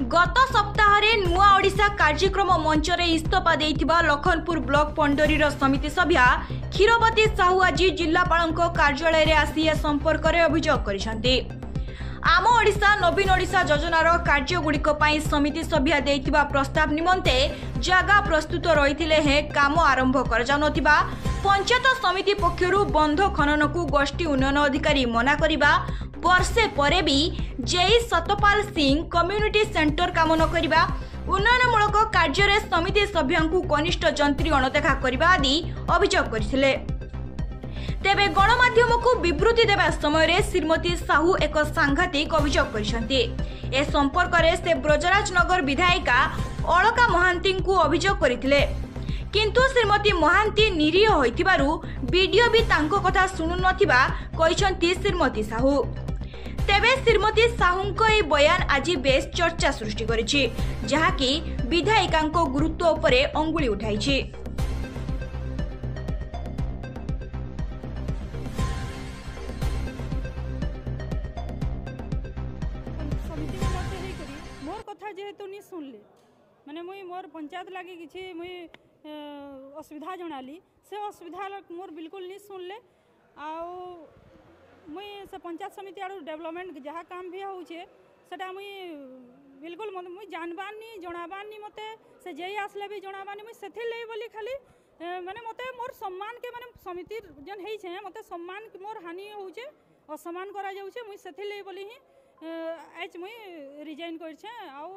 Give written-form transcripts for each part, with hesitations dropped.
गत सप्ताह नुआ ओडिशा कार्यक्रम मंच रे इस्तफा देइथिबा लखनपुर ब्लॉक पंडोरी समिति सभ्या क्षीरवती साहू आज जिलापाल कार्यालय रे आसी ए संपर्क में अभियोग करिसेंती। आम ओडिशा नवीन ओडिशा योजनार कार्यगुड़िक समिति सभ्या देइथिबा प्रस्ताव निमंते जगह प्रस्तुत रही हे काम आरंभ कर जाउनथिबा पंचायत समिति पक्षरु बंध खनन को गोष्ठी उन्नयन अधिकारी मना करिबा वर्षे परे भी JE Satpal Singh community centre काम न करिबा उन्नयनमूलक कार्य समिति सभ्यों कनिष्ठ जंत्री अणदेखा करने आदि अभियोग करथिले। तेबे गणमाध्यम को विवृत्ति देवा समय श्रीमती साहू एक सांघातिक अभियोग करिसेंती। ए संपर्क में से ब्रजराजनगर विधायिका अलका महांती को अभियोग करथिले, किंतु श्रीमती महांती निरीह होइथिबारु वीडियो भी तांको कथा सुनु नथिबा कहिसेंती श्रीमती साहू। तेबे श्रीमती साहूंको ए बयान आज बेस चर्चा सृष्टि करिछि, जहाकि विधायिकांको गुरुत्व उपरे अंगुली उठाइछि। मोर कथा जेहेतु नि सुनले माने मुई मोर पंचायत लागी किछि मुई असुविधा जनाली से असुविधा मोर बिल्कुल नहीं सुनले। आउ मुई से पंचायत समिति आड़ डेवलपमेंट जहाँ काम भी होचे सेटा मुई बिल्कुल मुई जानबानी जनाबानी मते से जे आसले भी जनाबानी मुई सेथि ले बोली खाली माने मते मोर सम्मान के माने समिति जन हेइ छे मते सम्मान मोर हानि होचे असम्मान करा जाउचे मुई सेथि ले बोली ही आज मुई रिजाइन कर छे। आउ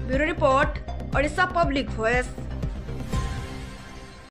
bureau report Odisha public voice.